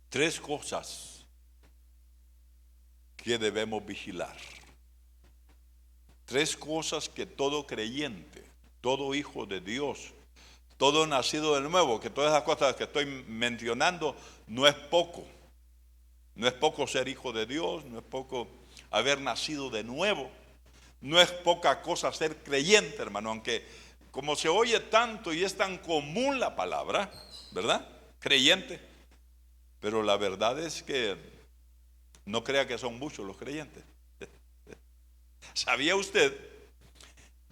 tres cosas que debemos vigilar. Tres cosas que todo creyente, todo hijo de Dios, todo nacido de nuevo, que todas esas cosas que estoy mencionando no es poco. No es poco ser hijo de Dios, no es poco haber nacido de nuevo, no es poca cosa ser creyente, hermano, aunque como se oye tanto y es tan común la palabra, ¿verdad? Creyente. Pero la verdad es que no crea que son muchos los creyentes. ¿Sabía usted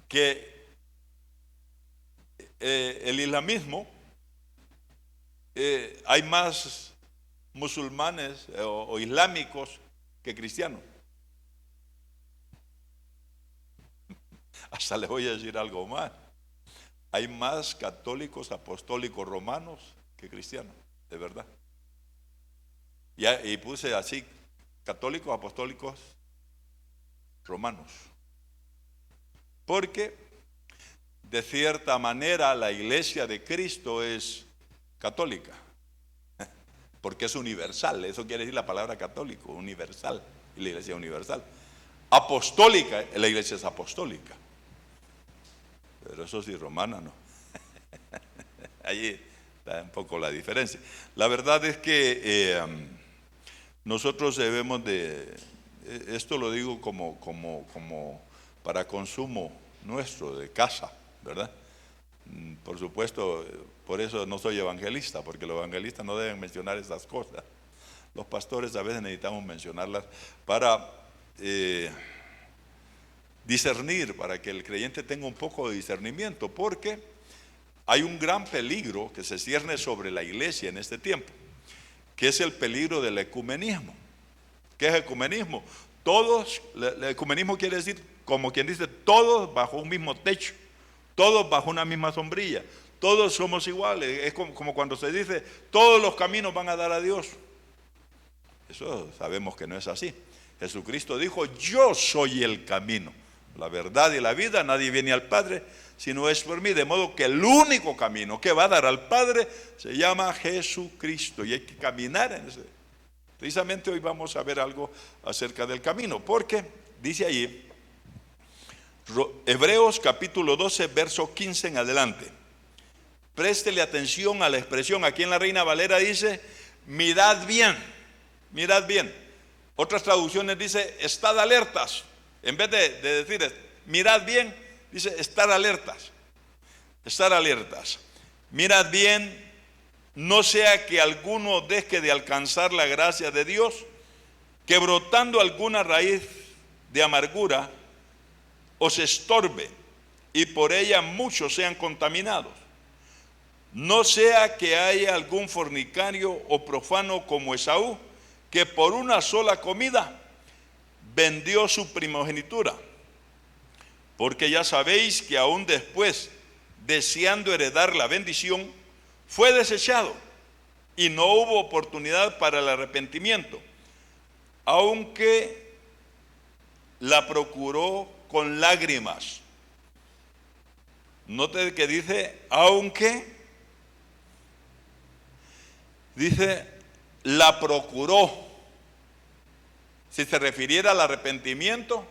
que el islamismo, hay más musulmanes o islámicos que cristianos? Hasta les voy a decir algo más. Hay más católicos apostólicos romanos que cristianos, de verdad. Y puse así, católicos apostólicos romanos. Porque de cierta manera la iglesia de Cristo es católica. Porque es universal, eso quiere decir la palabra católico, universal, y la iglesia es universal. Apostólica, la iglesia es apostólica. Pero eso sí, romana no. Allí está un poco la diferencia. La verdad es que nosotros debemos de, esto lo digo como para consumo nuestro, de casa, ¿verdad? Por supuesto, por eso no soy evangelista, porque los evangelistas no deben mencionar esas cosas. Los pastores a veces necesitamos mencionarlas para discernir, para que el creyente tenga un poco de discernimiento, porque hay un gran peligro que se cierne sobre la iglesia en este tiempo, que es el peligro del ecumenismo. ¿Qué es ecumenismo? Todos, el ecumenismo quiere decir, como quien dice, todos bajo un mismo techo, todos bajo una misma sombrilla, todos somos iguales. Es como cuando se dice, todos los caminos van a dar a Dios. Eso sabemos que no es así. Jesucristo dijo, yo soy el camino, la verdad y la vida, nadie viene al Padre si no es por mí, de modo que el único camino que va a dar al Padre se llama Jesucristo, y hay que caminar en ese. Precisamente hoy vamos a ver algo acerca del camino, porque dice allí, Hebreos capítulo 12, verso 15 en adelante. Préstele atención a la expresión, aquí en la Reina Valera dice, mirad bien, mirad bien. Otras traducciones dice, estad alertas. En vez de decir, mirad bien, dice, estar alertas. Estar alertas. Mirad bien, no sea que alguno deje de alcanzar la gracia de Dios, que brotando alguna raíz de amargura os estorbe y por ella muchos sean contaminados. No sea que haya algún fornicario o profano como Esaú, que por una sola comida vendió su primogenitura. Porque ya sabéis que aún después, deseando heredar la bendición, fue desechado y no hubo oportunidad para el arrepentimiento, aunque la procuró con lágrimas. Note que dice, aunque, dice, la procuró. Si se refiriera al arrepentimiento,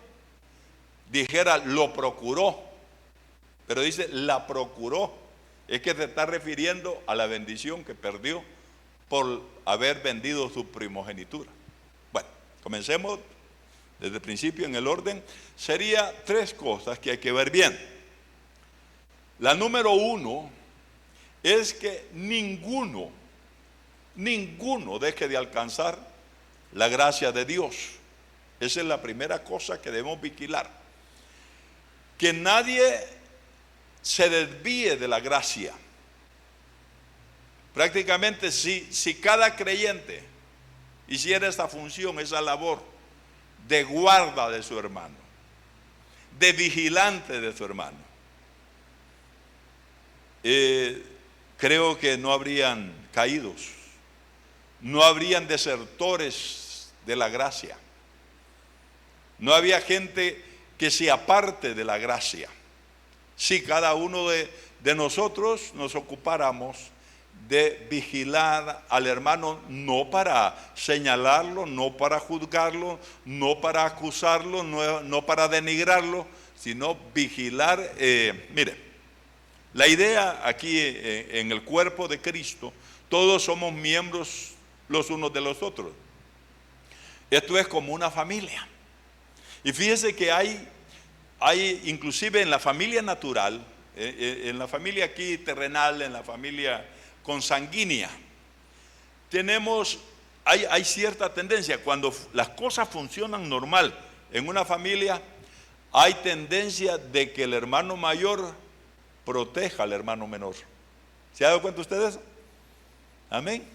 dijera, lo procuró. Pero dice, la procuró. Es que se está refiriendo a la bendición que perdió por haber vendido su primogenitura. Bueno, comencemos desde el principio en el orden. Sería tres cosas que hay que ver bien. La número uno es que ninguno deje de alcanzar la gracia de Dios. Esa es la primera cosa que debemos vigilar. Que nadie se desvíe de la gracia. Prácticamente si cada creyente hiciera esta función, esa labor de guarda de su hermano, de vigilante de su hermano, creo que no habrían caídos, no habrían desertores de la gracia, no había gente que se aparte de la gracia. Si cada uno de nosotros nos ocupáramos de vigilar al hermano, no para señalarlo, no para juzgarlo, no para acusarlo, no para denigrarlo, sino vigilar. Mire, la idea aquí en el cuerpo de Cristo, todos somos miembros los unos de los otros. Esto es como una familia. Y fíjese que hay inclusive en la familia natural, en la familia aquí terrenal, en la familia consanguínea, hay cierta tendencia. Cuando las cosas funcionan normal en una familia, hay tendencia de que el hermano mayor proteja al hermano menor. ¿Se ha dado cuenta ustedes? Amén.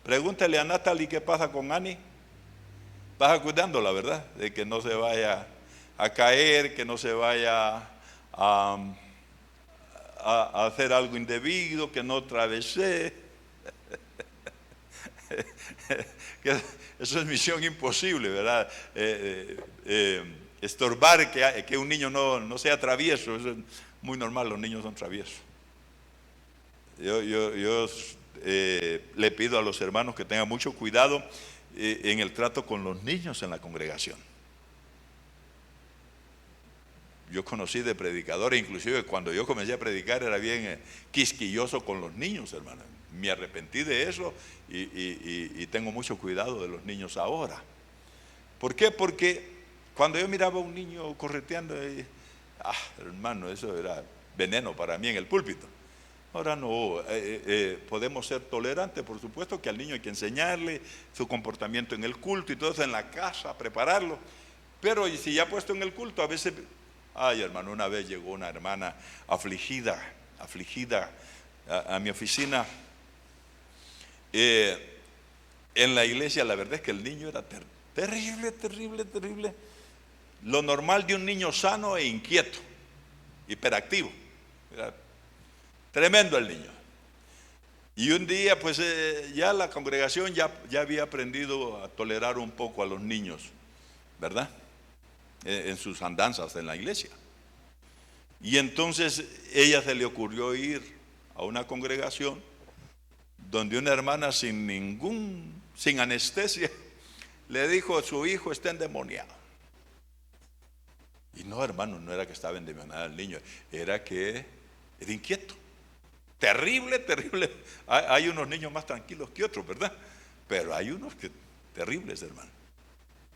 Pregúntale a Natalie qué pasa con Annie. Vas cuidándola, ¿verdad? De que no se vaya a caer, que no se vaya a hacer algo indebido, que no travesee. Eso es misión imposible, ¿verdad? Estorbar que un niño no sea travieso, eso es muy normal, los niños son traviesos. Yo le pido a los hermanos que tengan mucho cuidado en el trato con los niños en la congregación. Yo conocí de predicadores, inclusive cuando yo comencé a predicar era bien quisquilloso con los niños, hermano. Me arrepentí de eso y tengo mucho cuidado de los niños ahora. ¿Por qué? Porque cuando yo miraba a un niño correteando, hermano, eso era veneno para mí en el púlpito. Ahora no, podemos ser tolerantes, por supuesto que al niño hay que enseñarle su comportamiento en el culto y todo eso en la casa, prepararlo. Pero si ya puesto en el culto, a veces, hermano, una vez llegó una hermana afligida a mi oficina. En la iglesia, la verdad es que el niño era terrible. Lo normal de un niño sano e inquieto, hiperactivo. Era tremendo el niño. Y un día pues ya la congregación ya había aprendido a tolerar un poco a los niños, ¿verdad? En sus andanzas en la iglesia. Y entonces ella se le ocurrió ir a una congregación donde una hermana sin anestesia le dijo: su hijo está endemoniado. Y no, hermano, no era que estaba endemoniado el niño, era que era inquieto. Terrible. Hay unos niños más tranquilos que otros, ¿verdad? Pero hay unos que terribles, hermano,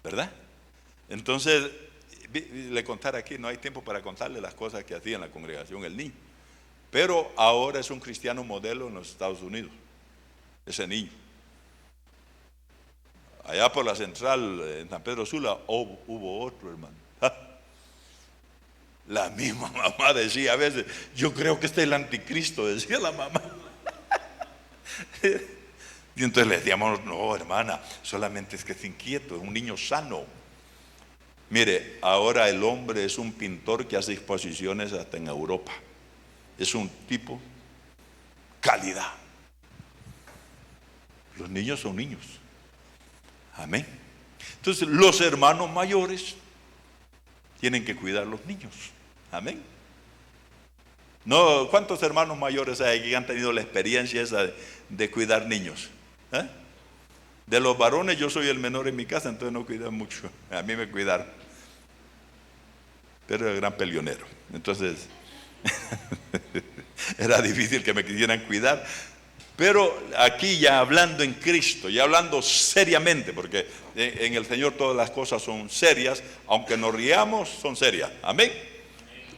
¿verdad? Entonces, le contaré aquí, no hay tiempo para contarle las cosas que hacía en la congregación el niño. Pero ahora es un cristiano modelo en los Estados Unidos, ese niño. Allá por la central, en San Pedro Sula, hubo otro, hermano. La misma mamá decía a veces: yo creo que este es el anticristo, decía la mamá. Y entonces le decíamos: no, hermana, solamente es que es inquieto, es un niño sano. Mire, ahora el hombre es un pintor que hace exposiciones hasta en Europa. Es un tipo calidad. Los niños son niños. Amén. Entonces los hermanos mayores tienen que cuidar a los niños. Amén. No, ¿cuántos hermanos mayores hay que han tenido la experiencia esa de cuidar niños? De los varones yo soy el menor en mi casa, entonces no cuidan mucho. A mí me cuidaron. Pero era gran peleonero. Entonces era difícil que me quisieran cuidar. Pero aquí ya hablando en Cristo, ya hablando seriamente, porque en el Señor todas las cosas son serias, aunque nos riamos, son serias. Amén.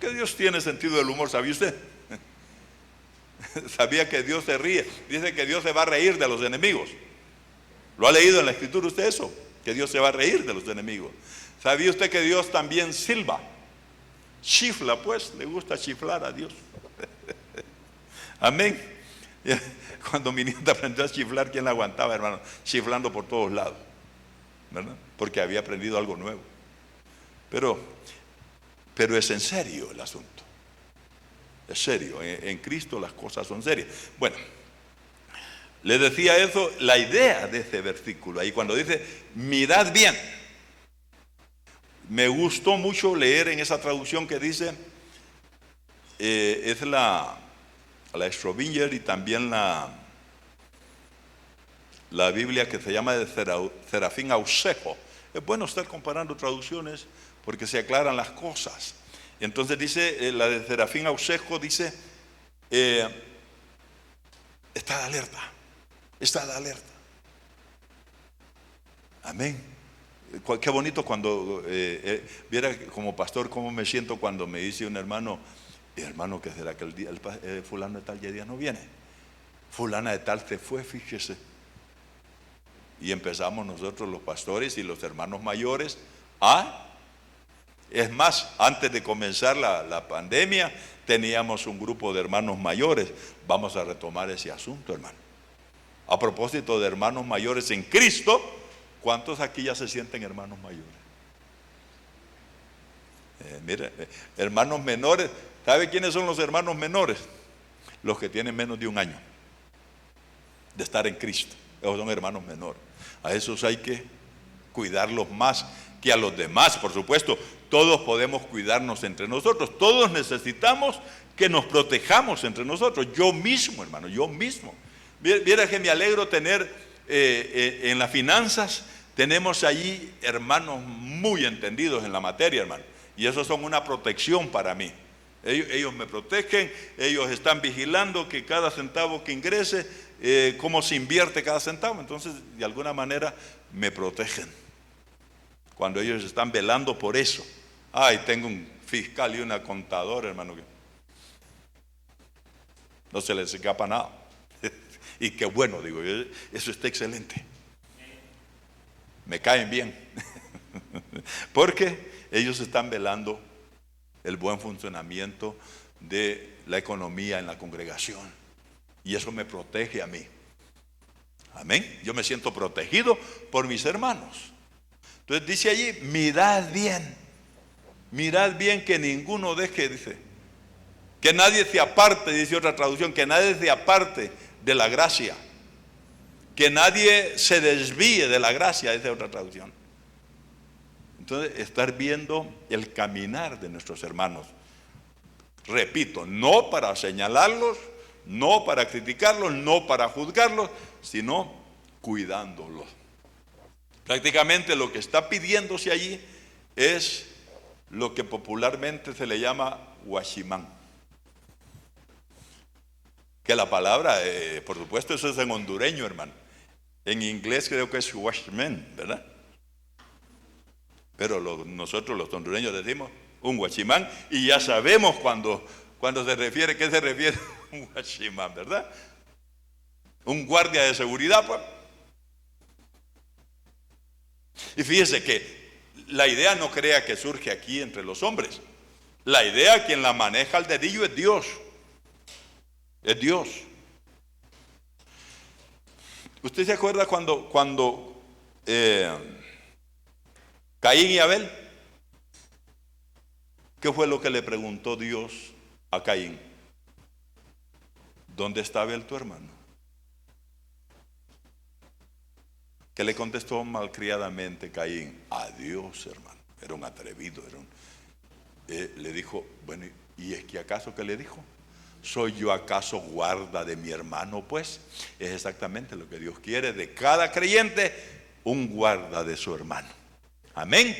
Que Dios tiene sentido del humor, ¿sabía usted? ¿Sabía que Dios se ríe? Dice que Dios se va a reír de los enemigos. ¿Lo ha leído en la Escritura usted eso? Que Dios se va a reír de los enemigos. ¿Sabía usted que Dios también silba? Chifla, pues, le gusta chiflar a Dios. Amén. Cuando mi nieta aprendió a chiflar, ¿quién la aguantaba, hermano? Chiflando por todos lados, ¿verdad? Porque había aprendido algo nuevo. Pero es en serio el asunto. Es serio. En Cristo las cosas son serias. Bueno, le decía eso, la idea de ese versículo. Ahí cuando dice, mirad bien. Me gustó mucho leer en esa traducción que dice, es la la Strobinger y también la Biblia que se llama de Serafín Ausejo. Es bueno estar comparando traducciones porque se aclaran las cosas. Entonces dice, la de Serafín Ausejo dice, está de alerta. Amén. Qué bonito cuando viera como pastor cómo me siento cuando me dice un hermano, hermano, ¿qué será que el día, fulano de tal día no viene? Fulana de tal se fue, fíjese. Y empezamos nosotros los pastores y los hermanos mayores es más, antes de comenzar la pandemia teníamos un grupo de hermanos mayores. Vamos a retomar ese asunto, hermano. A propósito de hermanos mayores en Cristo, ¿cuántos aquí ya se sienten hermanos mayores? Mire, hermanos menores, ¿sabe quiénes son los hermanos menores? Los que tienen menos de un año de estar en Cristo. Esos son hermanos menores. A esos hay que cuidarlos más que a los demás, por supuesto. Todos podemos cuidarnos entre nosotros. Todos necesitamos que nos protejamos entre nosotros. Yo mismo, hermano, yo mismo. Viera que me alegro tener en las finanzas, tenemos allí hermanos muy entendidos en la materia, hermano. Y esos son una protección para mí. Ellos me protegen, ellos están vigilando que cada centavo que ingrese, cómo se invierte cada centavo. Entonces, de alguna manera, me protegen. Cuando ellos están velando por eso. Tengo un fiscal y una contadora, hermano, que no se les escapa nada. Y qué bueno, digo, eso está excelente. Me caen bien. Porque ellos están velando el buen funcionamiento de la economía en la congregación. Y eso me protege a mí. Amén. Yo me siento protegido por mis hermanos. Entonces dice allí, mirad bien que ninguno deje, dice, que nadie se aparte, dice otra traducción, que nadie se aparte de la gracia, que nadie se desvíe de la gracia, dice otra traducción. Entonces, estar viendo el caminar de nuestros hermanos. Repito, no para señalarlos, no para criticarlos, no para juzgarlos, sino cuidándolos. Prácticamente lo que está pidiéndose allí es lo que popularmente se le llama washimán. Que la palabra, por supuesto, eso es en hondureño, hermano. En inglés creo que es washman, ¿verdad? Pero nosotros los hondureños decimos un washimán y ya sabemos cuando se refiere, ¿qué se refiere un washimán, verdad? Un guardia de seguridad, pues. Y fíjese que la idea no crea que surge aquí entre los hombres. La idea, quien la maneja al dedillo es Dios. Es Dios. ¿Usted se acuerda cuando Caín y Abel? ¿Qué fue lo que le preguntó Dios a Caín? ¿Dónde está Abel tu hermano? ¿Qué le contestó malcriadamente Caín? A Dios, hermano. Era un atrevido. Le dijo, bueno, ¿y es que acaso qué le dijo? ¿Soy yo acaso guarda de mi hermano? Pues es exactamente lo que Dios quiere de cada creyente, un guarda de su hermano. Amén.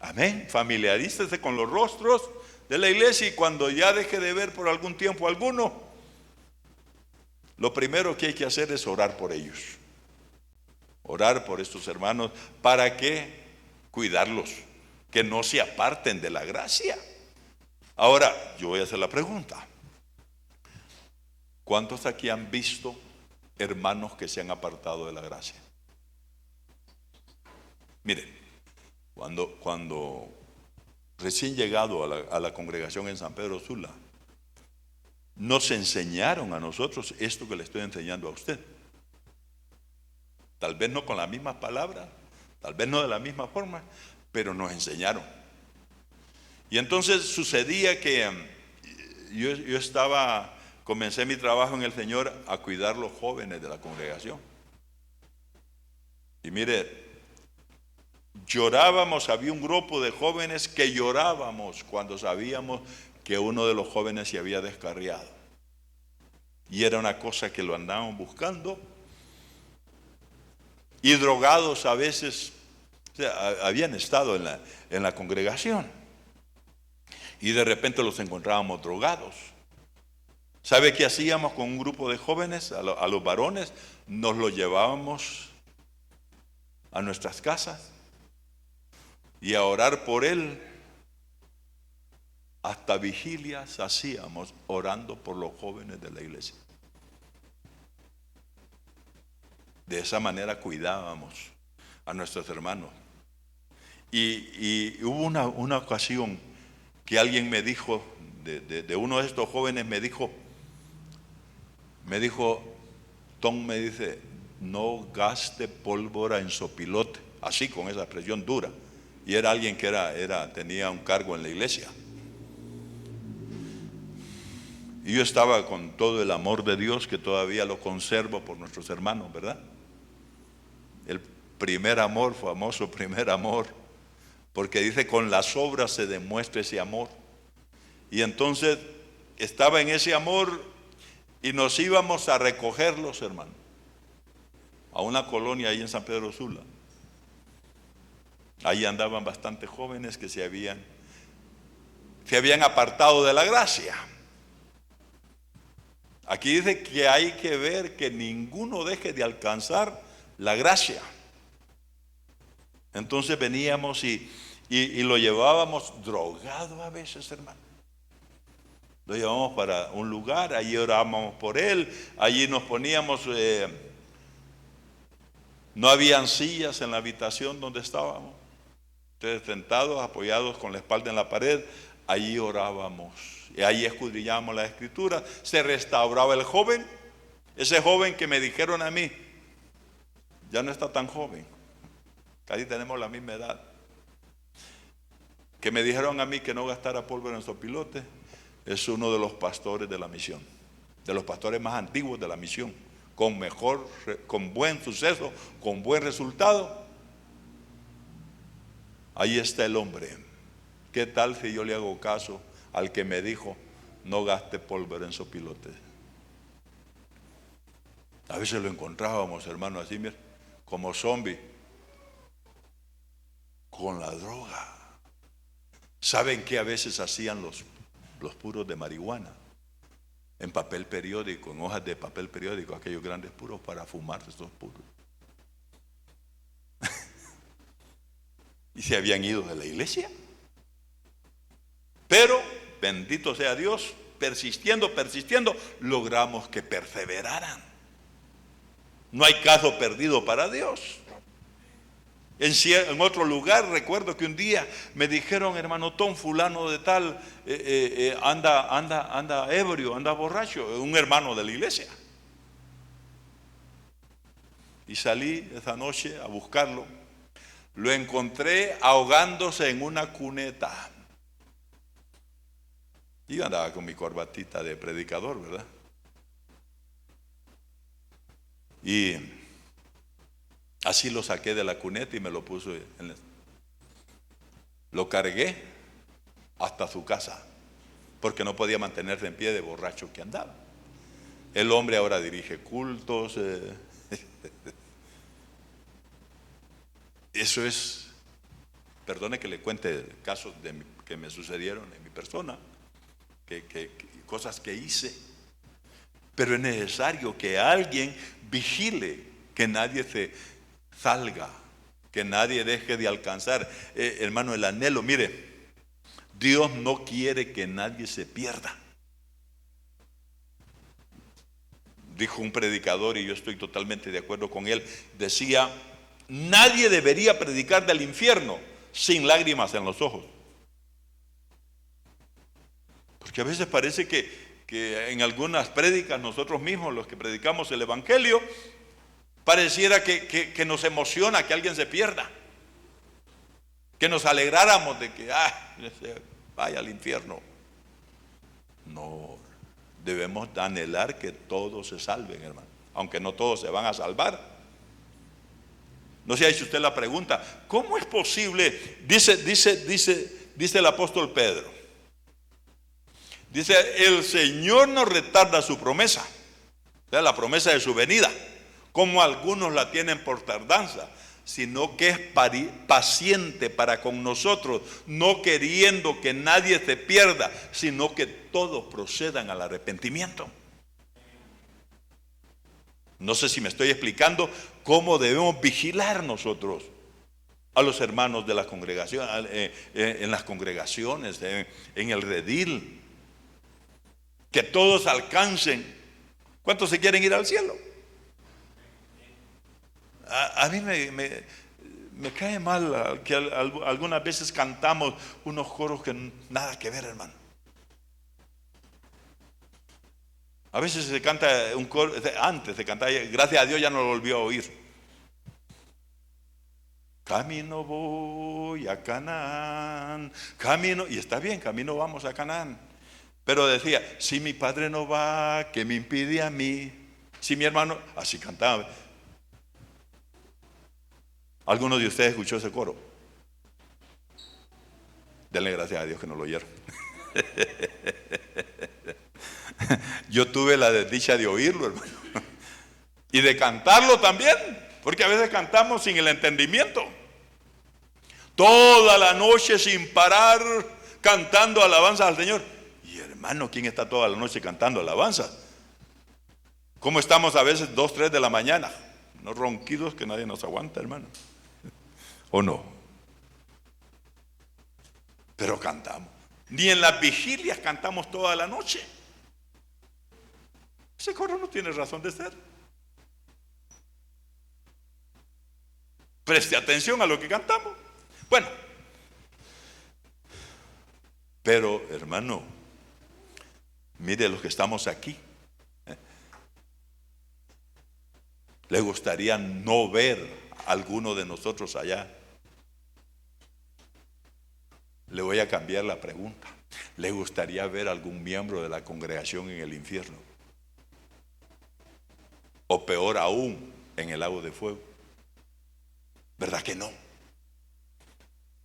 Amén. Familiarícese con los rostros de la iglesia y cuando ya deje de ver por algún tiempo alguno, lo primero que hay que hacer es orar por ellos. Orar por estos hermanos para que cuidarlos, que no se aparten de la gracia. Ahora, yo voy a hacer la pregunta. ¿Cuántos aquí han visto hermanos que se han apartado de la gracia? Miren, cuando recién llegado a la congregación en San Pedro Sula, nos enseñaron a nosotros esto que le estoy enseñando a usted. Tal vez no con las mismas palabras, tal vez no de la misma forma, pero nos enseñaron. Y entonces sucedía que comencé mi trabajo en el Señor a cuidar los jóvenes de la congregación. Y mire, llorábamos, había un grupo de jóvenes que llorábamos cuando sabíamos que uno de los jóvenes se había descarriado. Y era una cosa que lo andaban buscando. Y drogados a veces, o sea, habían estado en la congregación. Y de repente los encontrábamos drogados. ¿Sabe qué hacíamos con un grupo de jóvenes? A los varones nos los llevábamos a nuestras casas y a orar por él. Hasta vigilias hacíamos orando por los jóvenes de la iglesia. De esa manera cuidábamos a nuestros hermanos. Y hubo una ocasión que alguien me dijo, de uno de estos jóvenes me dijo, Tom, me dice, no gaste pólvora en sopilote, así con esa expresión dura. Y era alguien que tenía un cargo en la iglesia. Y yo estaba con todo el amor de Dios, que todavía lo conservo por nuestros hermanos, ¿verdad? El primer amor, famoso primer amor, porque dice, con las obras se demuestra ese amor. Y entonces estaba en ese amor y nos íbamos a recogerlos, hermano, a una colonia ahí en San Pedro Sula. Ahí andaban bastantes jóvenes que se habían apartado de la gracia. Aquí dice que hay que ver que ninguno deje de alcanzar la gracia. Entonces veníamos y lo llevábamos drogado a veces, hermano. Lo llevábamos para un lugar, allí orábamos por él, allí nos poníamos, no habían sillas en la habitación donde estábamos. Entonces sentados, apoyados con la espalda en la pared, allí orábamos. Y ahí escudriñábamos la escritura, se restauraba el joven, ese joven que me dijeron a mí, ya no está tan joven, casi tenemos la misma edad, que me dijeron a mí que no gastara pólvora en sopilote, es uno de los pastores de la misión, de los pastores más antiguos de la misión, con buen suceso, con buen resultado. Ahí está el hombre. ¿Qué tal si yo le hago caso al que me dijo, no gaste pólvora en sopilote? A veces lo encontrábamos, hermano, así, mira, como zombie, con la droga. ¿Saben qué a veces hacían los puros de marihuana? En papel periódico, en hojas de papel periódico, aquellos grandes puros para fumar estos puros. Y se habían ido de la iglesia. Pero, bendito sea Dios, persistiendo, logramos que perseveraran. No hay caso perdido para Dios. En otro lugar recuerdo que un día me dijeron, hermano Tom, fulano de tal, anda ebrio, anda borracho, un hermano de la iglesia. Y salí esa noche a buscarlo. Lo encontré ahogándose en una cuneta. Y yo andaba con mi corbatita de predicador, ¿verdad? Y así lo saqué de la cuneta y me lo puse lo cargué hasta su casa, porque no podía mantenerse en pie de borracho que andaba. El hombre ahora dirige cultos. Eso es, perdone que le cuente casos que me sucedieron en mi persona, cosas que hice, pero es necesario que alguien vigile que nadie se salga, que nadie deje de alcanzar, hermano, el anhelo. Mire, Dios no quiere que nadie se pierda. Dijo un predicador, y yo estoy totalmente de acuerdo con él, decía, nadie debería predicar del infierno sin lágrimas en los ojos. Porque a veces parece que en algunas prédicas nosotros mismos, los que predicamos el evangelio, pareciera que nos emociona que alguien se pierda, que nos alegráramos de que vaya al infierno. No, debemos anhelar que todos se salven, hermano, aunque no todos se van a salvar. No se ha hecho usted la pregunta, ¿cómo es posible? Dice el apóstol Pedro, Dice, el Señor no retarda su promesa, o sea, la promesa de su venida, como algunos la tienen por tardanza, sino que es paciente para con nosotros, no queriendo que nadie se pierda, sino que todos procedan al arrepentimiento. No sé si me estoy explicando cómo debemos vigilar nosotros a los hermanos de la congregación, en las congregaciones, en el redil, que todos alcancen. ¿Cuántos se quieren ir al cielo? A mí me cae mal que algunas veces cantamos unos coros que nada que ver, hermano. A veces se canta un coro, antes se cantaba, gracias a Dios ya no lo volvió a oír. Camino voy a Canaán, camino, y está bien, camino vamos a Canaán. Pero decía, si mi padre no va, ¿qué me impide a mí? Si mi hermano, así cantaba. ¿Alguno de ustedes escuchó ese coro? Denle gracias a Dios que no lo oyeron. Yo tuve la desdicha de oírlo, hermano, y de cantarlo también, porque a veces cantamos sin el entendimiento. Toda la noche sin parar cantando alabanzas al Señor. Y hermano, ¿quién está toda la noche cantando alabanzas? ¿Cómo estamos a veces 2, 3 de la mañana? Unos ronquidos que nadie nos aguanta, hermano. ¿O no? Pero cantamos. Ni en las vigilias cantamos toda la noche. Ese coro no tiene razón de ser. Preste atención a lo que cantamos. Bueno, pero hermano, mire los que estamos aquí. ¿Le gustaría no ver a alguno de nosotros allá? Le voy a cambiar la pregunta. ¿Le gustaría ver a algún miembro de la congregación en el infierno? O peor aún, en el lago de fuego. ¿Verdad que no?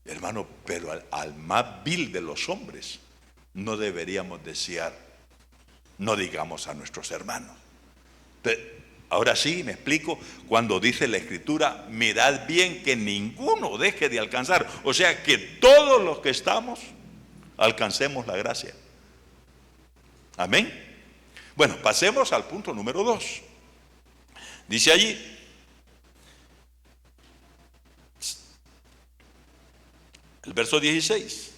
Hermano, pero al más vil de los hombres no deberíamos desear, no digamos a nuestros hermanos. Ahora sí, me explico, cuando dice la Escritura, mirad bien que ninguno deje de alcanzar. O sea, que todos los que estamos, alcancemos la gracia. Amén. Bueno, pasemos al punto número 2. Dice allí, el verso 16,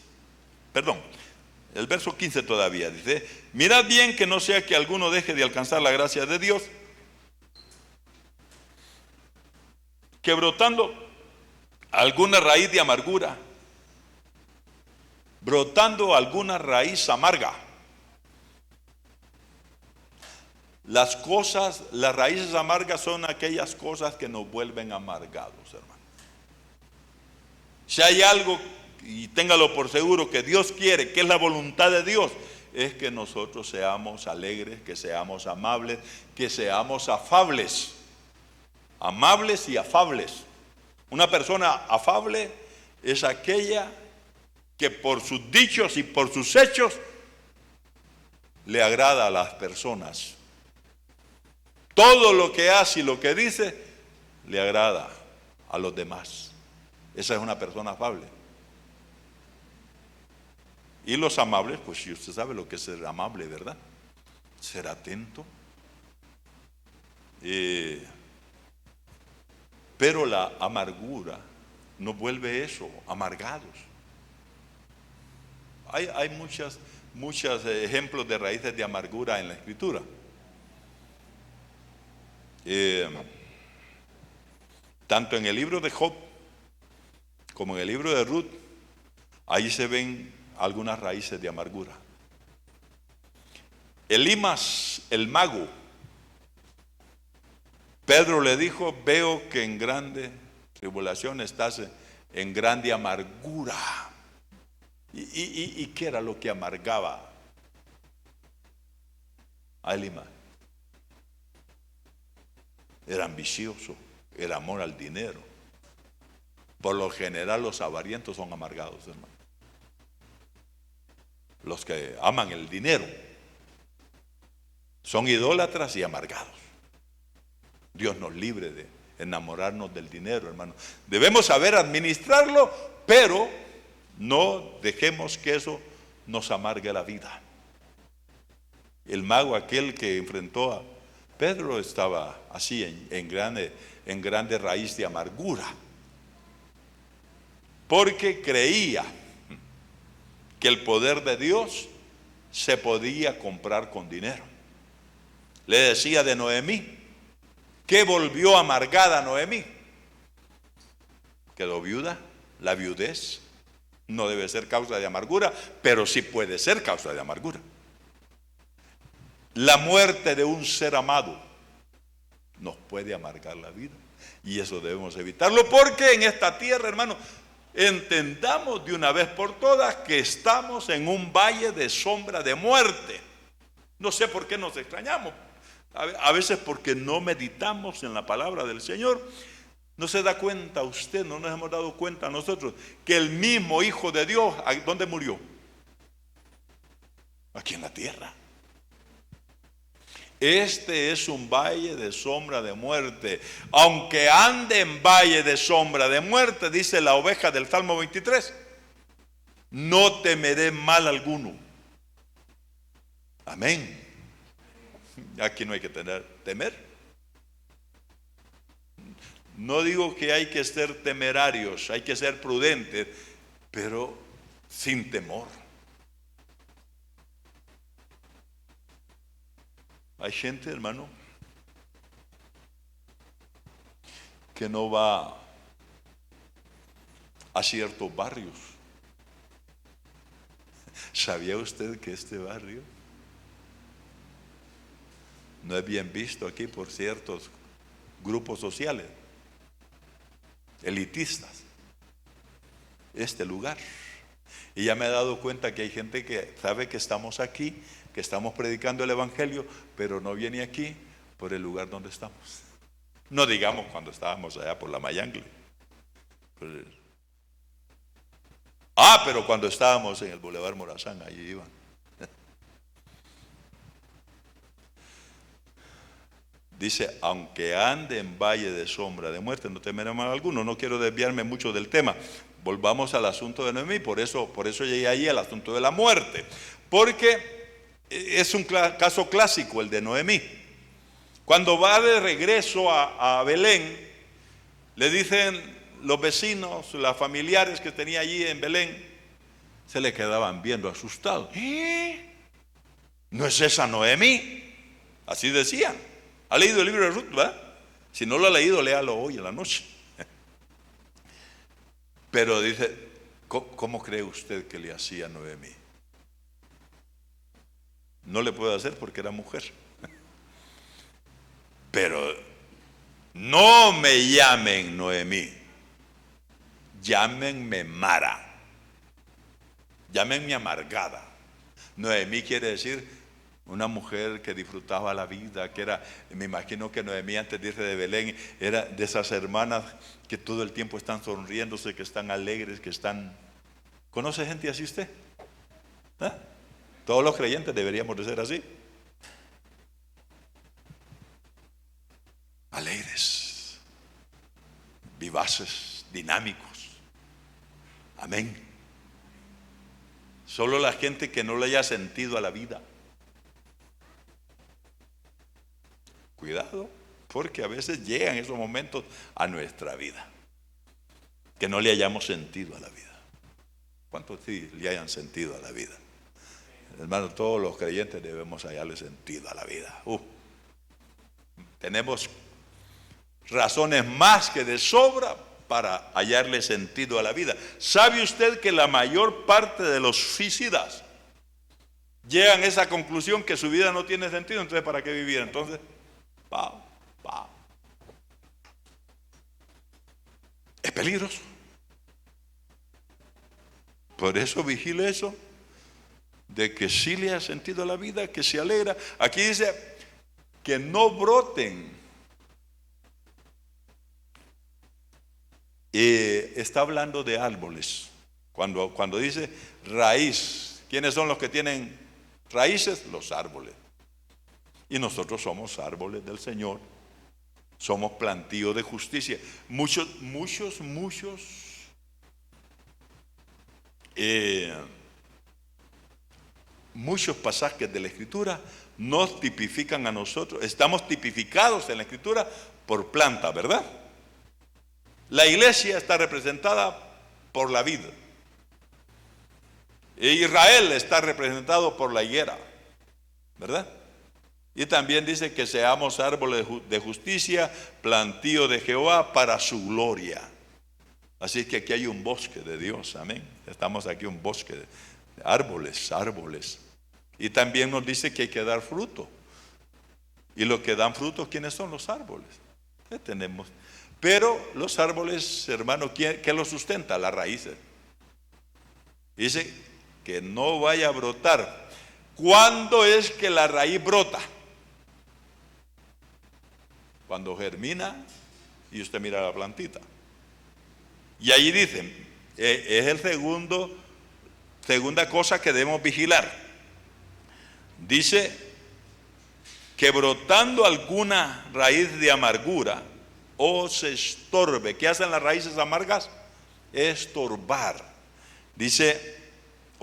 perdón, el verso 15 todavía, dice, mirad bien que no sea que alguno deje de alcanzar la gracia de Dios, que brotando alguna raíz de amargura, brotando alguna raíz amarga. Las raíces amargas son aquellas cosas que nos vuelven amargados, hermano. Si hay algo, y téngalo por seguro, que Dios quiere, que es la voluntad de Dios, es que nosotros seamos alegres, que seamos amables, que seamos afables. Amables y afables. Una persona afable es aquella que por sus dichos y por sus hechos le agrada a las personas. Todo lo que hace y lo que dice le agrada a los demás. Esa es una persona afable. Y los amables, pues si usted sabe lo que es ser amable, ¿verdad? Ser atento. Pero la amargura nos vuelve eso, amargados. Hay muchos ejemplos de raíces de amargura en la Escritura. Tanto en el libro de Job como en el libro de Ruth, ahí se ven algunas raíces de amargura. Elimas, el mago, Pedro le dijo, veo que en grande tribulación estás, en grande amargura. ¿Y qué era lo que amargaba a Elimas? Era ambicioso, era amor al dinero. Por lo general los avarientos son amargados, hermano. los que aman el dinero. Son idólatras y amargados. Dios nos libre de enamorarnos del dinero, hermano. Debemos saber administrarlo, pero no dejemos que eso nos amargue la vida. El mago aquel que enfrentó a Pedro estaba así en grande raíz de amargura, porque creía que el poder de Dios se podía comprar con dinero. Le decía de Noemí, ¿qué volvió amargada a Noemí? Quedó viuda. La viudez no debe ser causa de amargura, pero sí puede ser causa de amargura. La muerte de un ser amado nos puede amargar la vida, y eso debemos evitarlo, porque en esta tierra, hermano, entendamos de una vez por todas que estamos en un valle de sombra de muerte. No sé por qué nos extrañamos. A veces porque no meditamos en la palabra del Señor. No se da cuenta usted, no nos hemos dado cuenta nosotros, que el mismo Hijo de Dios, ¿dónde murió? Aquí en la tierra. Este es un valle de sombra de muerte. Aunque ande en valle de sombra de muerte, dice la oveja del Salmo 23, no temeré mal alguno. Amén. Aquí no hay que temer. No digo que hay que ser temerarios, hay que ser prudentes, pero sin temor. Hay gente, hermano, que no va a ciertos barrios. ¿Sabía usted que este barrio no es bien visto aquí por ciertos grupos sociales elitistas? Este lugar. Y ya me he dado cuenta que hay gente que sabe que estamos aquí, que estamos predicando el evangelio, pero no viene aquí por el lugar donde estamos. No digamos cuando estábamos allá por la Mayangle. Pero cuando estábamos en el Boulevard Morazán, allí iban. Dice, aunque ande en valle de sombra de muerte, no temeré mal alguno. No quiero desviarme mucho del tema. Volvamos al asunto de Noemí. Por eso llegué ahí al asunto de la muerte. Porque es un caso clásico el de Noemí. Cuando va de regreso a Belén, le dicen los vecinos, los familiares que tenía allí en Belén, se le quedaban viendo asustados. ¿No es esa Noemí? Así decían. ¿Ha leído el libro de Ruth, verdad? Si no lo ha leído, léalo hoy en la noche. Pero dice, ¿cómo cree usted que le hacía Noemí? No le puede hacer porque era mujer. Pero no me llamen Noemí, llámenme Mara, llámenme amargada. Noemí quiere decir una mujer que disfrutaba la vida, que era, me imagino que Noemí, antes de irse de Belén, era de esas hermanas que todo el tiempo están sonriéndose, que están alegres, que están... ¿Conoce gente así usted? Todos los creyentes deberíamos de ser así. Alegres, vivaces, dinámicos. Amén. Solo la gente que no le haya sentido a la vida. Cuidado, porque a veces llegan esos momentos a nuestra vida que no le hayamos sentido a la vida. ¿Cuántos sí le hayan sentido a la vida? Hermano, todos los creyentes debemos hallarle sentido a la vida. Tenemos razones más que de sobra para hallarle sentido a la vida. ¿Sabe usted que la mayor parte de los suicidas llegan a esa conclusión que su vida no tiene sentido? Entonces, ¿para qué vivir? Entonces, es peligroso. Por eso vigile eso, de que sí le ha sentido a la vida, que se alegra. Aquí dice que no broten. Está hablando de árboles. Cuando dice raíz, ¿Quiénes son los que tienen raíces? Los árboles. Y nosotros somos árboles del Señor. Somos plantío de justicia. Muchos pasajes de la Escritura nos tipifican a nosotros. Estamos tipificados en la Escritura por planta, ¿verdad? La iglesia está representada por la vid. Israel está representado por la higuera, ¿verdad? Y también dice que seamos árboles de justicia, plantío de Jehová para su gloria. Así que aquí hay un bosque de Dios, amén. Estamos aquí un bosque de árboles. Y también nos dice que hay que dar fruto. Y los que dan fruto, ¿quiénes son los árboles? ¿Qué tenemos? Pero los árboles, hermano, ¿qué los sustenta? Las raíces. Dice que no vaya a brotar. ¿Cuándo es que la raíz brota? Cuando germina y usted mira la plantita. Y ahí dicen, es el segunda cosa que debemos vigilar. Dice que brotando alguna raíz de amargura o se estorbe. ¿Qué hacen las raíces amargas? Estorbar. Dice,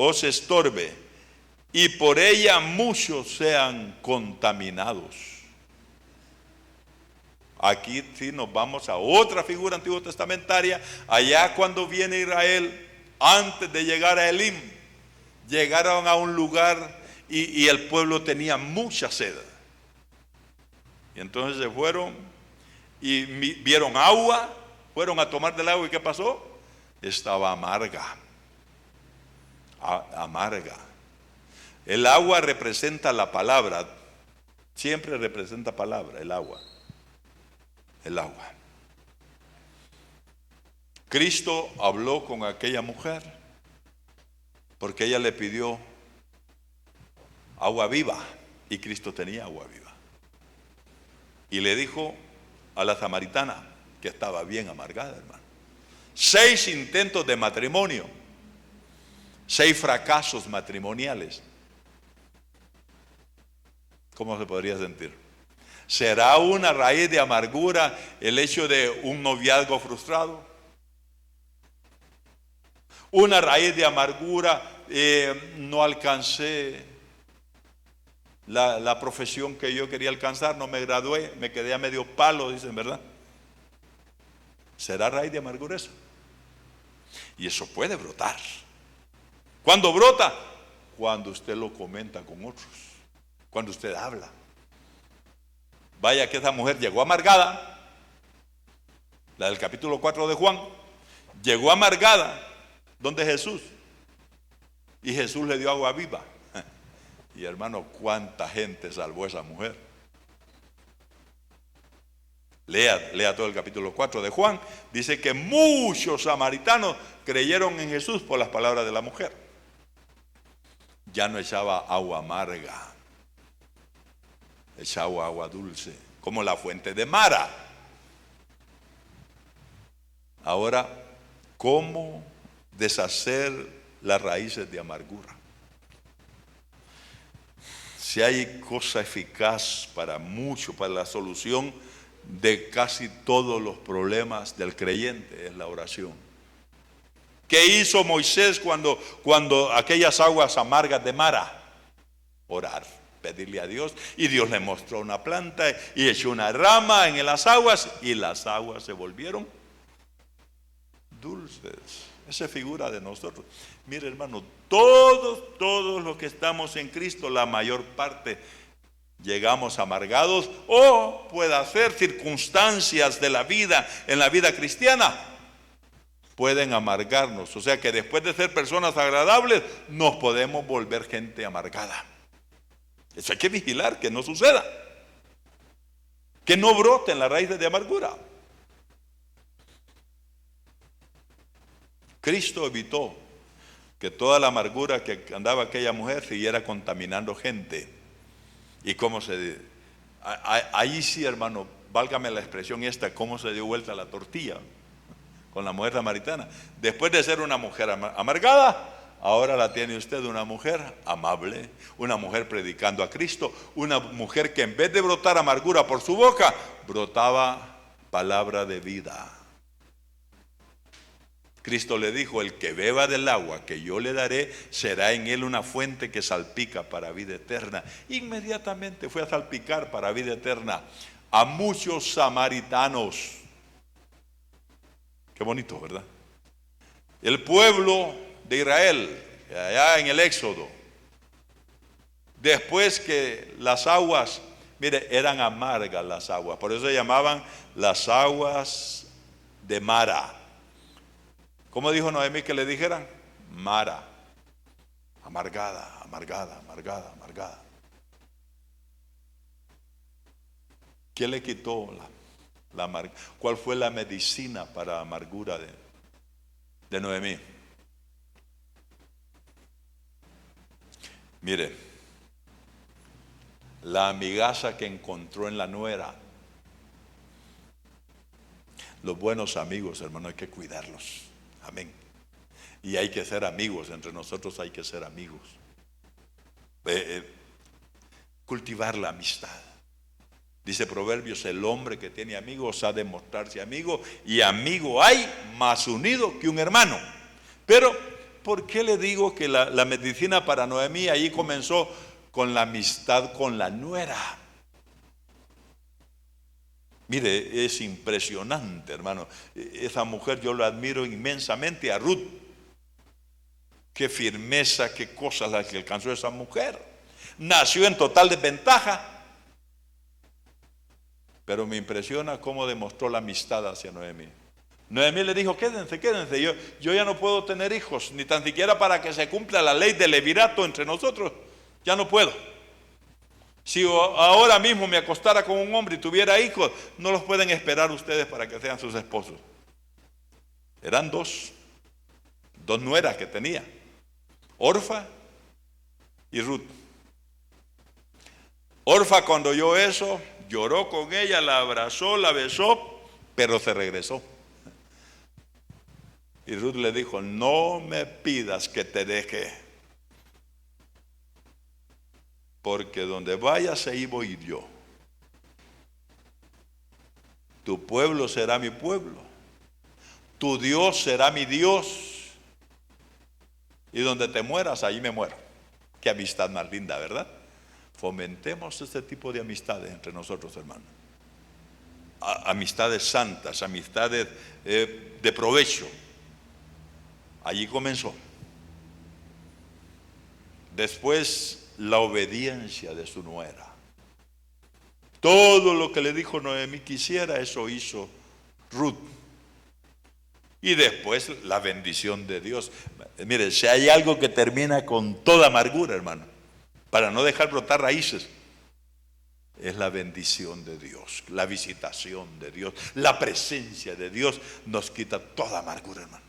o se estorbe, y por ella muchos sean contaminados. Aquí sí nos vamos a otra figura antiguo testamentaria. Allá cuando viene Israel, antes de llegar a Elim, llegaron a un lugar y el pueblo tenía mucha sed. Y entonces se fueron y vieron agua, fueron a tomar del agua, ¿y qué pasó? Estaba amarga. Amarga. El agua representa la palabra. Siempre representa palabra, el agua. El agua. Cristo habló con aquella mujer porque ella le pidió agua viva y Cristo tenía agua viva. Y le dijo a la samaritana que estaba bien amargada, hermano. 6 intentos de matrimonio, 6 fracasos matrimoniales. ¿Cómo se podría sentir? ¿Será una raíz de amargura el hecho de un noviazgo frustrado? Una raíz de amargura, no alcancé la profesión que yo quería alcanzar, no me gradué, me quedé a medio palo, dicen, ¿verdad? ¿Será raíz de amargura eso? Y eso puede brotar. ¿Cuándo brota? Cuando usted lo comenta con otros, cuando usted habla. Vaya que esa mujer llegó amargada, la del capítulo 4 de Juan, llegó amargada donde Jesús, y Jesús le dio agua viva. Y hermano, cuánta gente salvó esa mujer. Lea todo el capítulo 4 de Juan. Dice que muchos samaritanos creyeron en Jesús por las palabras de la mujer. Ya no echaba agua amarga, echaba agua dulce, como la fuente de Mara. Ahora, ¿cómo deshacer las raíces de amargura? Si hay cosa eficaz para mucho, para la solución de casi todos los problemas del creyente, es la oración. ¿Qué hizo Moisés cuando aquellas aguas amargas de Mara? Orar, pedirle a Dios, y Dios le mostró una planta y echó una rama en las aguas y las aguas se volvieron dulces. Esa figura de nosotros. Mire, hermano, todos los que estamos en Cristo, la mayor parte llegamos amargados, o puede ser circunstancias de la vida, en la vida cristiana, pueden amargarnos. O sea que después de ser personas agradables, nos podemos volver gente amargada. Eso hay que vigilar que no suceda, que no broten las raíces de amargura. Cristo evitó que toda la amargura que andaba aquella mujer siguiera contaminando gente. ¿Y cómo se dio? Ahí sí, hermano, válgame la expresión esta, cómo se dio vuelta la tortilla con la mujer samaritana. Después de ser una mujer amargada, Ahora la tiene usted una mujer amable, una mujer predicando a Cristo, una mujer que en vez de brotar amargura por su boca, brotaba palabra de vida. Cristo le dijo: el que beba del agua que yo le daré, será en él una fuente que salpica para vida eterna. Inmediatamente fue a salpicar para vida eterna a muchos samaritanos. Qué bonito, ¿verdad? El pueblo de Israel, allá en el Éxodo, después que las aguas, mire, eran amargas las aguas, por eso se llamaban las aguas de Mara. ¿Cómo dijo Noemí que le dijeran? Mara, amargada, amargada, amargada, amargada. ¿Qué le quitó la amargura? ¿Cuál fue la medicina para la amargura de Noemí? Mire, la amigaza que encontró en la nuera. Los buenos amigos, hermano, hay que cuidarlos. Amén. Y hay que ser amigos, entre nosotros hay que ser amigos. Cultivar la amistad. Dice Proverbios: el hombre que tiene amigos ha de mostrarse amigo, y amigo hay más unido que un hermano. Pero, ¿por qué le digo que la medicina para Noemí ahí comenzó con la amistad con la nuera? Mire, es impresionante, hermano. Esa mujer yo la admiro inmensamente, a Ruth. Qué firmeza, qué cosas las que alcanzó esa mujer. Nació en total desventaja, pero me impresiona cómo demostró la amistad hacia Noemí. Noemí le dijo: quédense, quédense, yo ya no puedo tener hijos, ni tan siquiera para que se cumpla la ley del levirato entre nosotros, ya no puedo. Si ahora mismo me acostara con un hombre y tuviera hijos, no los pueden esperar ustedes para que sean sus esposos. Eran dos nueras que tenía, Orfa y Ruth. Orfa, cuando oyó eso, lloró con ella, la abrazó, la besó, pero se regresó. Y Ruth le dijo: no me pidas que te deje, porque donde vayas ahí voy yo. Tu pueblo será mi pueblo, tu Dios será mi Dios, y donde te mueras, ahí me muero. Qué amistad más linda, ¿verdad? Fomentemos este tipo de amistades entre nosotros, hermanos. Amistades santas, amistades de provecho. Allí comenzó. Después, la obediencia de su nuera. Todo lo que le dijo Noemí que hiciera, eso hizo Ruth. Y después la bendición de Dios. Mire, si hay algo que termina con toda amargura, hermano, para no dejar brotar raíces, es la bendición de Dios, la visitación de Dios, la presencia de Dios nos quita toda amargura, hermano.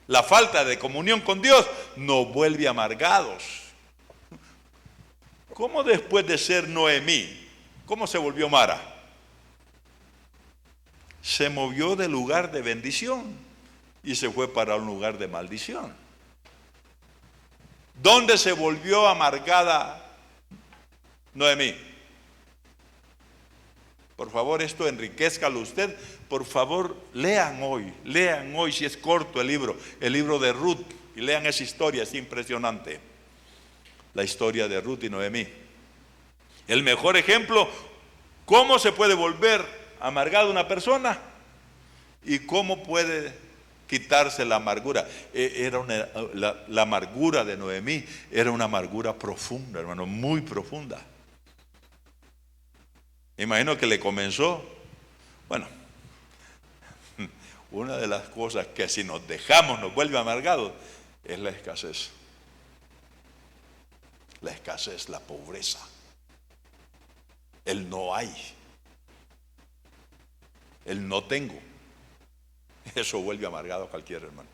La falta de comunión con Dios nos vuelve amargados. ¿Cómo después de ser Noemí, cómo se volvió Mara? Se movió del lugar de bendición y se fue para un lugar de maldición. ¿Dónde se volvió amargada Noemí? Por favor, esto enriquézcalo usted. Por favor, lean hoy si es corto el libro de Ruth, y lean esa historia, es impresionante. La historia de Ruth y Noemí. El mejor ejemplo, cómo se puede volver amargada una persona y cómo puede quitarse la amargura. La amargura de Noemí era una amargura profunda, hermano, muy profunda. Imagino que le comenzó, bueno, una de las cosas que si nos dejamos nos vuelve amargados es la escasez. La escasez, la pobreza, el no hay, el no tengo. Eso vuelve amargado a cualquier hermano.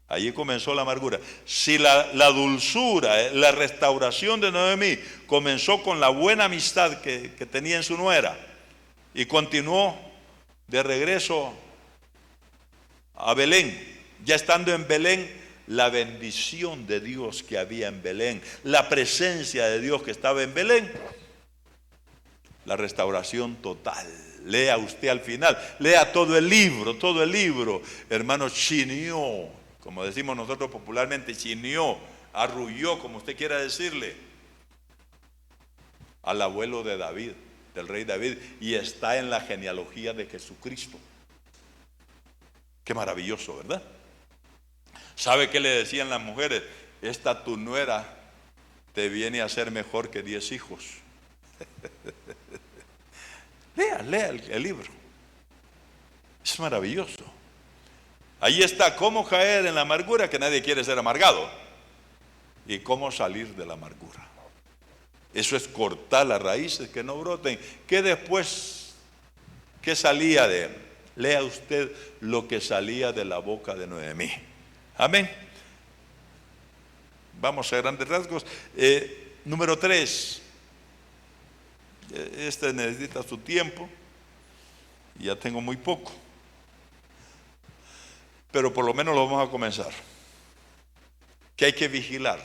Allí comenzó la amargura. Si la dulzura, la restauración de Noemí comenzó con la buena amistad que tenía en su nuera y continuó de regreso a Belén, Ya estando en Belén, la bendición de Dios que había en Belén, la presencia de Dios que estaba en Belén, la restauración total. Lea usted al final, lea todo el libro, hermano, chinió, como decimos nosotros popularmente, chinió, arrulló, como usted quiera decirle, al abuelo de David, del rey David, y está en la genealogía de Jesucristo. Qué maravilloso, ¿verdad? ¿Sabe qué le decían las mujeres? Esta tu nuera te viene a ser mejor que 10 hijos. Lea el libro. Es maravilloso. Ahí está cómo caer en la amargura, que nadie quiere ser amargado, y cómo salir de la amargura. Eso es cortar las raíces que no broten. ¿Qué después? ¿Qué salía de él? Lea usted lo que salía de la boca de Noemí. Amén. Vamos a grandes rasgos. Número 3. Este necesita su tiempo. Ya tengo muy poco. Pero por lo menos lo vamos a comenzar. Que hay que vigilar.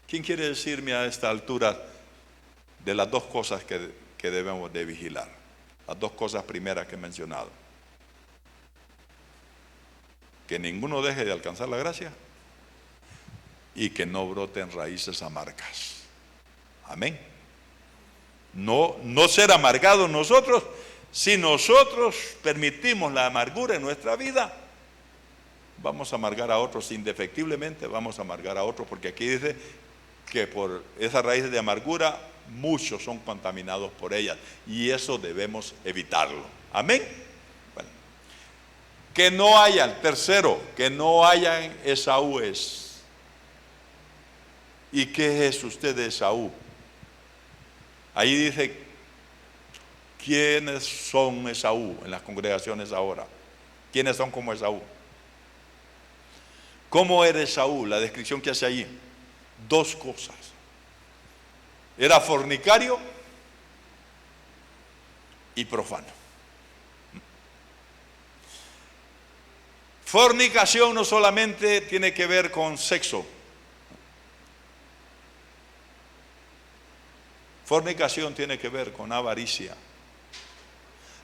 ¿Quién quiere decirme a esta altura de las dos cosas que debemos de vigilar? Las dos cosas primeras que he mencionado. Que ninguno deje de alcanzar la gracia y que no broten raíces amargas. Amén. No ser amargados nosotros. Si nosotros permitimos la amargura en nuestra vida, vamos a amargar a otros indefectiblemente, vamos a amargar a otros, porque aquí dice que por esas raíces de amargura muchos son contaminados por ellas, y eso debemos evitarlo. Amén. Bueno. Que no hayan, tercero, que no hayan Esaúes. ¿Y qué es usted de Esaú? Ahí dice, ¿quiénes son Esaú en las congregaciones ahora? ¿Quiénes son como Esaú? ¿Cómo era Esaú? La descripción que hace allí. Dos cosas. Era fornicario y profano. Fornicación no solamente tiene que ver con sexo. Fornicación tiene que ver con avaricia.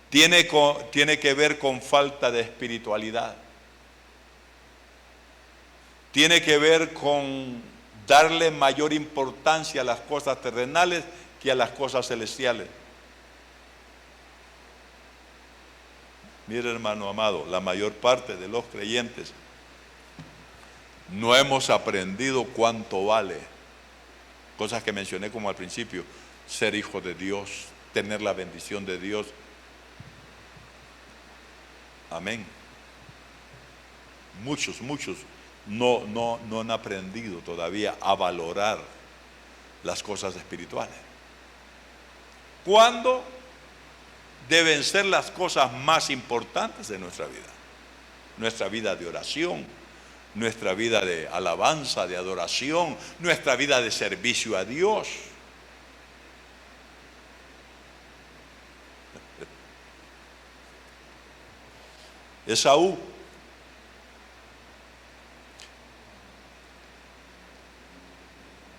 Tiene que ver con falta de espiritualidad. Tiene que ver con darle mayor importancia a las cosas terrenales que a las cosas celestiales. Mire, hermano amado, la mayor parte de los creyentes no hemos aprendido cuánto vale. Cosas que mencioné como al principio: ser hijo de Dios, tener la bendición de Dios. Amén. Muchos no han aprendido todavía a valorar las cosas espirituales. ¿Cuándo deben ser las cosas más importantes de nuestra vida? Nuestra vida de oración, nuestra vida de alabanza, de adoración, nuestra vida de servicio a Dios. Esaú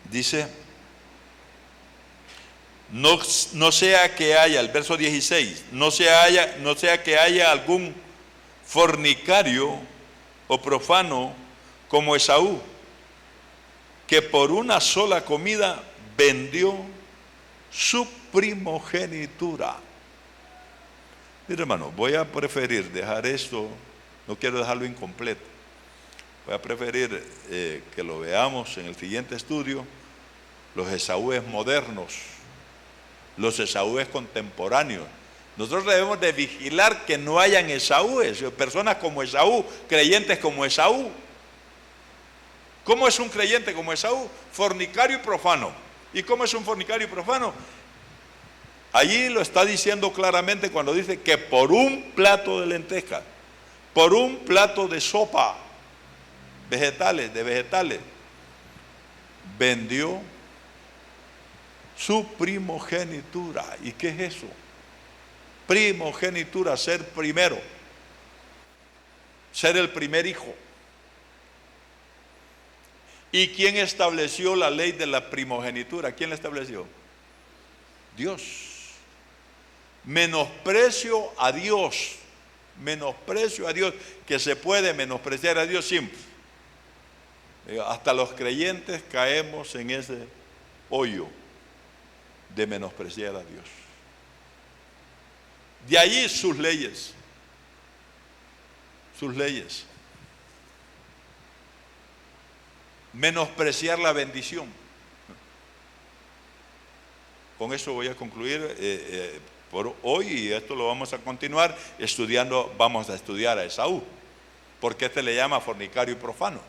dice, no sea que haya, el verso 16, no sea que haya algún fornicario o profano como Esaú, que por una sola comida vendió su primogenitura. Mire, hermano, voy a preferir dejar esto, no quiero dejarlo incompleto. Voy a preferir que lo veamos en el siguiente estudio. Los Esaúes modernos, los Esaúes contemporáneos. Nosotros debemos de vigilar que no hayan Esaúes, personas como Esaú, creyentes como Esaú. ¿Cómo es un creyente como Esaú? Fornicario y profano. ¿Y cómo es un fornicario y profano? Allí lo está diciendo claramente cuando dice que por un plato de lentejas, por un plato de sopa, de vegetales, vendió su primogenitura. ¿Y qué es eso? Primogenitura, ser primero. ser el primer hijo. ¿Y quién estableció la ley de la primogenitura? ¿Quién la estableció? Dios. Menosprecio a Dios. Menosprecio a Dios, que se puede menospreciar a Dios siempre. Hasta los creyentes caemos en ese hoyo de menospreciar a Dios. De allí sus leyes. Sus leyes. Menospreciar la bendición. Con eso voy a concluir por hoy, y esto lo vamos a continuar estudiando. Vamos a estudiar a Esaú, porque este le llama fornicario y profano.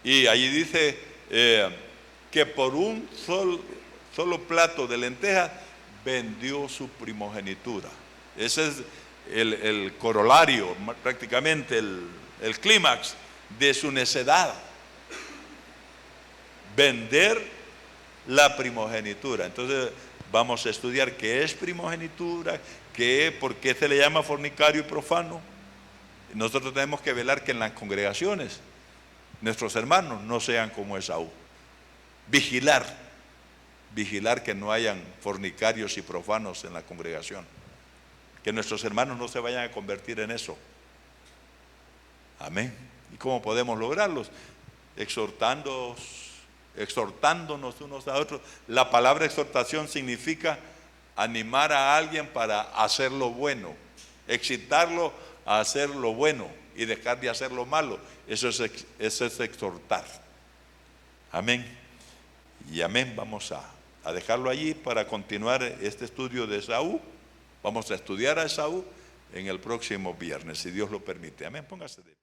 Y allí dice que por un solo plato de lentejas vendió su primogenitura. Ese es el corolario, prácticamente el clímax de su necedad. Vender la primogenitura. Entonces vamos a estudiar qué es primogenitura, por qué se le llama fornicario y profano. Nosotros tenemos que velar que en las congregaciones nuestros hermanos no sean como Esaú. Vigilar que no hayan fornicarios y profanos en la congregación, que nuestros hermanos no se vayan a convertir en eso. Amén. ¿Y cómo podemos lograrlos? Exhortándonos unos a otros. La palabra exhortación significa animar a alguien para hacer lo bueno, excitarlo a hacer lo bueno y dejar de hacer lo malo. Eso es exhortar. Amén. Y amén. Vamos a dejarlo allí para continuar este estudio de Esaú. Vamos a estudiar a Esaú en el próximo viernes, si Dios lo permite. Amén. Póngase de pie.